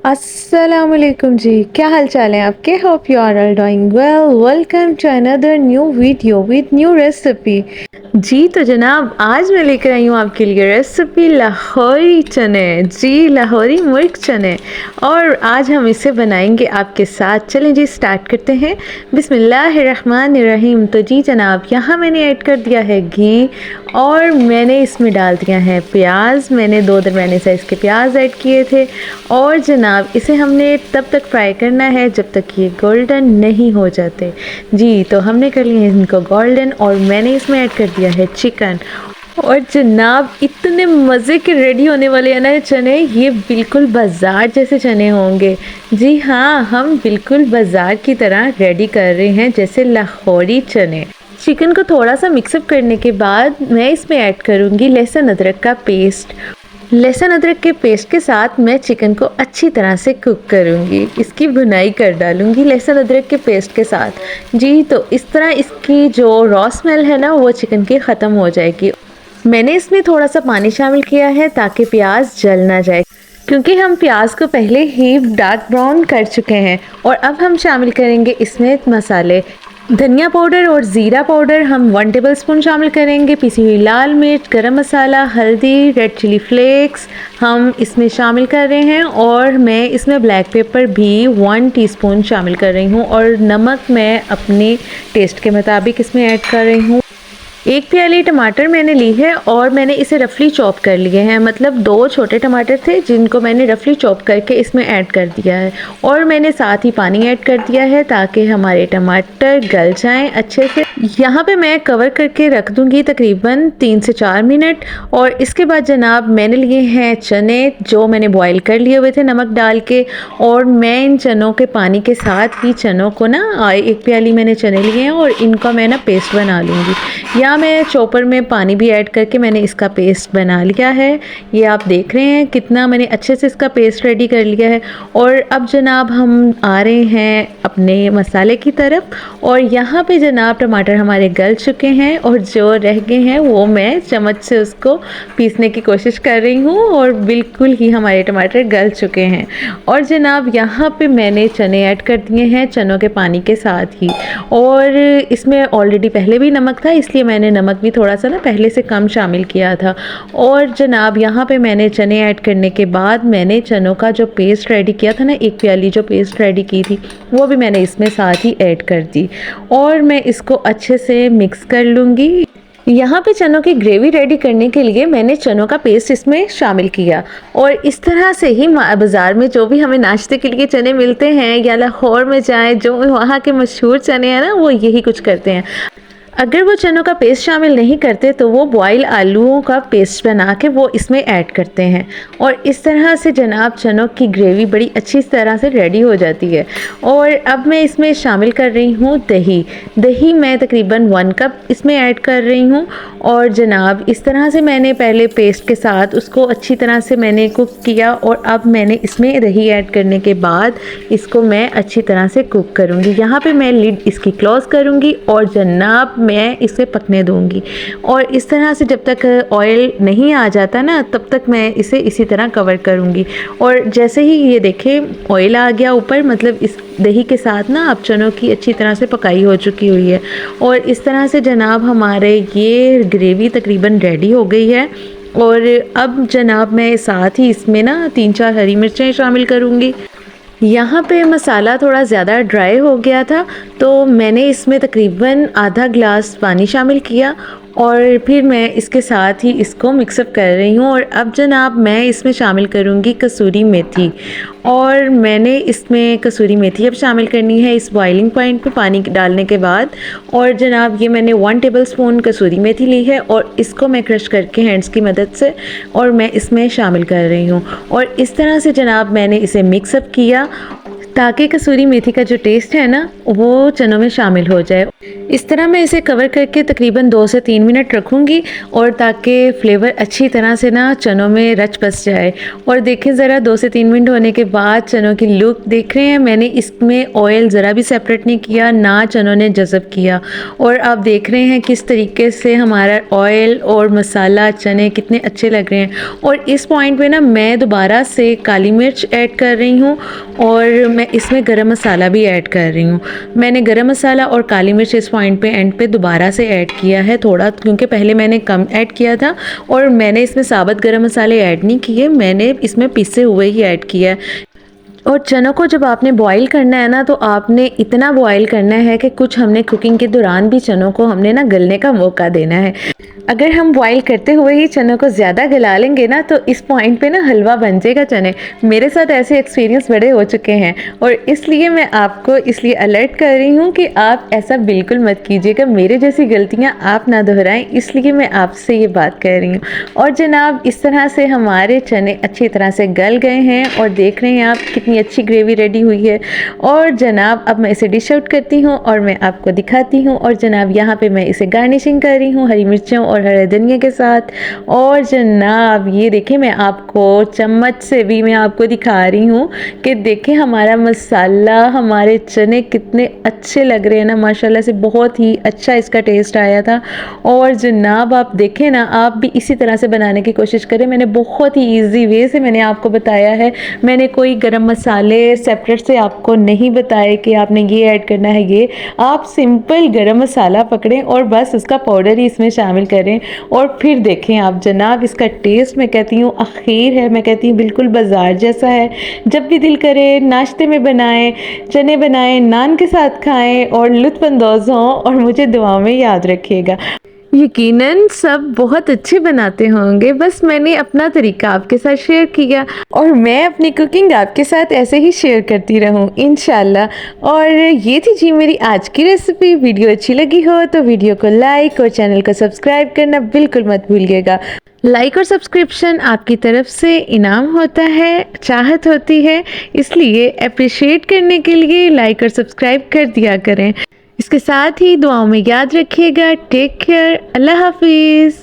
अस्सलामुअलैकुम जी, क्या हाल चाल है आपके। Hope you are all doing well. Welcome to another new video with new recipe. जी तो जनाब, आज मैं लेकर आई हूँ आपके लिए रेसिपी लाहौरी चने। जी, लाहौरी मुर्ग चने। और आज हम इसे बनाएंगे आपके साथ। चलें जी, स्टार्ट करते हैं। बिस्मिल्लाहिर्रहमानिर्रहीम। तो जी जनाब, यहाँ मैंने ऐड कर दिया है घी और मैंने इसमें डाल दिया है प्याज। मैंने 2 दरमियाने साइज़ के प्याज ऐड किए थे। और जनाब, इसे हमने तब तक फ्राई करना है जब तक ये गोल्डन नहीं हो जाते। जी, तो हमने कर लिए इनको गोल्डन और मैंने इसमें ऐड कर दिया है चिकन। और जनाब, इतने मज़े के रेडी होने वाले हैं ना चने, ये बिल्कुल बाज़ार जैसे चने होंगे। जी हाँ, हम बिल्कुल बाज़ार की तरह रेडी कर रहे हैं, जैसे लाहौरी चने। चिकन को थोड़ा सा मिक्सअप करने के बाद मैं इसमें ऐड करूँगी लहसुन अदरक का पेस्ट। लहसुन अदरक के पेस्ट के साथ मैं चिकन को अच्छी तरह से कुक करूँगी, इसकी भुनाई कर डालूँगी लहसुन अदरक के पेस्ट के साथ। जी, तो इस तरह इसकी जो रॉ स्मेल है ना, वो चिकन की ख़त्म हो जाएगी। मैंने इसमें थोड़ा सा पानी शामिल किया है ताकि प्याज जल ना जाए, क्योंकि हम प्याज को पहले ही डार्क ब्राउन कर चुके हैं। और अब हम शामिल करेंगे इसमें मसाले। धनिया पाउडर और ज़ीरा पाउडर हम 1 टेबलस्पून शामिल करेंगे। पिसी हुई लाल मिर्च, गरम मसाला, हल्दी, रेड चिली फ्लेक्स हम इसमें शामिल कर रहे हैं। और मैं इसमें ब्लैक पेपर भी 1 टीस्पून शामिल कर रही हूँ। और नमक मैं अपने टेस्ट के मुताबिक इसमें ऐड कर रही हूँ। 1 प्याली टमाटर मैंने ली है और मैंने इसे रफली चॉप कर लिए हैं। मतलब 2 छोटे टमाटर थे जिनको मैंने रफली चॉप करके इसमें ऐड कर दिया है। और मैंने साथ ही पानी ऐड कर दिया है ताकि हमारे टमाटर गल जाएं अच्छे से। यहाँ पे मैं कवर करके रख दूँगी तकरीबन 3 से 4 मिनट। और इसके बाद जनाब, मैंने लिए हैं चने जो मैंने बॉईल कर लिए हुए थे नमक डाल के। और मैं इन चनों के पानी के साथ ही चनों को ना 1 प्याली मैंने चने लिए हैं और इनका मैं ना पेस्ट बना लूँगी। यहाँ मैं चॉपर में पानी भी ऐड करके मैंने इसका पेस्ट बना लिया है। ये आप देख रहे हैं कितना मैंने अच्छे से इसका पेस्ट रेडी कर लिया है। और अब जनाब, हम आ रहे हैं अपने मसाले की तरफ। और यहाँ पे जनाब, टमाटर हमारे गल चुके हैं और जो रह गए हैं वो मैं चम्मच से उसको पीसने की कोशिश कर रही हूँ। और बिल्कुल ही हमारे टमाटर गल चुके हैं। और जनाब, यहाँ पे मैंने चने ऐड कर दिए हैं चनों के पानी के साथ ही। और इसमें ऑलरेडी पहले भी नमक था, इसलिए मैंने नमक भी थोड़ा सा ना पहले से कम शामिल किया था। और जनाब, यहाँ पे मैंने चने ऐड करने के बाद मैंने चनों का जो पेस्ट रेडी किया था ना, 1 प्याली जो पेस्ट रेडी की थी, वो भी मैंने इसमें साथ ही ऐड कर दी। और मैं इसको अच्छे से मिक्स कर लूँगी। यहाँ पे चनों की ग्रेवी रेडी करने के लिए मैंने चनों का पेस्ट इसमें शामिल किया। और इस तरह से ही बाज़ार में जो भी हमें नाश्ते के लिए चने मिलते हैं या लाहौर में जाएँ, जो वहाँ के मशहूर चने हैं ना, वो यही कुछ करते हैं। अगर वो चनों का पेस्ट शामिल नहीं करते तो वो बॉयल आलूओं का पेस्ट बना के वो इसमें ऐड करते हैं। और इस तरह से जनाब, चनों की ग्रेवी बड़ी अच्छी तरह से रेडी हो जाती है। और अब मैं इसमें शामिल कर रही हूँ दही। दही मैं तकरीबन 1 कप इसमें ऐड कर रही हूँ। और जनाब, इस तरह से मैंने पहले पेस्ट के साथ उसको अच्छी तरह से मैंने कुक किया। और अब मैंने इसमें दही ऐड करने के बाद इसको मैं अच्छी तरह से कुक करूँगी। यहाँ पर मैं लिड इसकी क्लोज़ करूँगी और जनाब, मैं इसे पकने दूंगी। और इस तरह से जब तक ऑयल नहीं आ जाता ना, तब तक मैं इसे इसी तरह कवर करूंगी। और जैसे ही ये देखें ऑयल आ गया ऊपर, मतलब इस दही के साथ ना अब चनों की अच्छी तरह से पकाई हो चुकी हुई है। और इस तरह से जनाब, हमारे ये ग्रेवी तकरीबन रेडी हो गई है। और अब जनाब, मैं साथ ही इसमें ना 3-4 हरी मिर्चें शामिल करूँगी। यहाँ पे मसाला थोड़ा ज़्यादा ड्राई हो गया था, तो मैंने इसमें तकरीबन आधा ग्लास पानी शामिल किया। और फिर मैं इसके साथ ही इसको मिक्सअप कर रही हूँ। और अब जनाब, मैं इसमें शामिल करूँगी कसूरी मेथी। और मैंने इसमें कसूरी मेथी अब शामिल करनी है इस बॉइलिंग पॉइंट पे पानी डालने के बाद। और जनाब, ये मैंने 1 टेबलस्पून कसूरी मेथी ली है और इसको मैं क्रश करके हैंड्स की मदद से और मैं इसमें शामिल कर रही हूँ। और इस तरह से जनाब, मैंने इसे मिक्सअप किया ताकि कसूरी मेथी का जो टेस्ट है ना वो चनों में शामिल हो जाए। इस तरह मैं इसे कवर करके तकरीबन 2 से 3 मिनट रखूँगी और ताकि फ्लेवर अच्छी तरह से ना चनों में रच बस जाए। और देखें ज़रा 2 से 3 मिनट होने के बाद चनों की लुक देख रहे हैं, मैंने इसमें ऑयल ज़रा भी सेपरेट नहीं किया, ना चनों ने जज़ब किया। और आप देख रहे हैं किस तरीके से हमारा ऑयल और मसाला चने कितने अच्छे लग रहे हैं। और इस पॉइंट पे ना मैं दोबारा से काली मिर्च ऐड कर रही हूँ और मैं इसमें गरम मसाला भी ऐड कर रही हूँ। मैंने गरम मसाला और काली मिर्च इस पॉइंट पे एंड पे दोबारा से ऐड किया है थोड़ा, क्योंकि पहले मैंने कम ऐड किया था और मैंने इसमें साबुत गरम मसाले ऐड नहीं किए, मैंने इसमें पिसे हुए ही ऐड किया है। और चनों को जब आपने बॉईल करना है ना तो आपने इतना बॉईल करना है कि कुछ हमने कुकिंग के दौरान भी चनों को हमने ना गलने का मौका देना है। अगर हम बॉईल करते हुए ही चनों को ज़्यादा गला लेंगे ना तो इस पॉइंट पे ना हलवा बन जाएगा चने। मेरे साथ ऐसे एक्सपीरियंस बड़े हो चुके हैं और इसलिए मैं आपको इसलिए अलर्ट कर रही हूँ कि आप ऐसा बिल्कुल मत कीजिएगा, मेरे जैसी गलतियाँ आप ना दोहराएं, इसलिए मैं आपसे ये बात कर रही हूँ। और जनाब इस तरह से हमारे चने अच्छी तरह से गल गए हैं और देख रहे हैं आप कितनी अच्छी ग्रेवी रेडी हुई है। और जनाब अब मैं इसे डिश आउट करती हूँ और मैं आपको दिखाती हूँ। और जनाब यहाँ पे मैं इसे गार्निशिंग कर रही हूँ हरी मिर्चों और हरे धनिया के साथ। और जनाब ये देखें, मैं आपको चम्मच से भी मैं आपको दिखा रही हूँ कि देखें हमारा मसाला, हमारे चने कितने अच्छे लग रहे हैं ना माशाल्लाह से, बहुत ही अच्छा इसका टेस्ट आया था। और जनाब आप देखें ना, आप भी इसी तरह से बनाने की कोशिश करें। मैंने बहुत ही ईजी वे से मैंने आपको बताया है, मैंने कोई गरम मसाले सेपरेट से आपको नहीं बताए कि आपने ये ऐड करना है, ये आप सिंपल गरम मसाला पकड़ें और बस उसका पाउडर ही इसमें शामिल करें और फिर देखें आप जनाब इसका टेस्ट मैं कहती हूँ आखिर है, मैं कहती हूँ बिल्कुल बाजार जैसा है। जब भी दिल करे नाश्ते में बनाएं, चने बनाएं, नान के साथ खाएं और लुत्फ़अंदोज़ हों और मुझे दुआ में याद रखिएगा। यकीनन सब बहुत अच्छे बनाते होंगे, बस मैंने अपना तरीका आपके साथ शेयर किया और मैं अपनी कुकिंग आपके साथ ऐसे ही शेयर करती रहूं इंशाल्लाह। और ये थी जी मेरी आज की रेसिपी। वीडियो अच्छी लगी हो तो वीडियो को लाइक और चैनल को सब्सक्राइब करना बिल्कुल मत भूलिएगा। लाइक और सब्सक्रिप्शन आपकी तरफ से इनाम होता है, चाहत होती है, इसलिए अप्रिशिएट करने के लिए लाइक और सब्सक्राइब कर दिया करें। इसके साथ ही दुआओं में याद रखिएगा। टेक केयर, अल्लाह हाफिज़।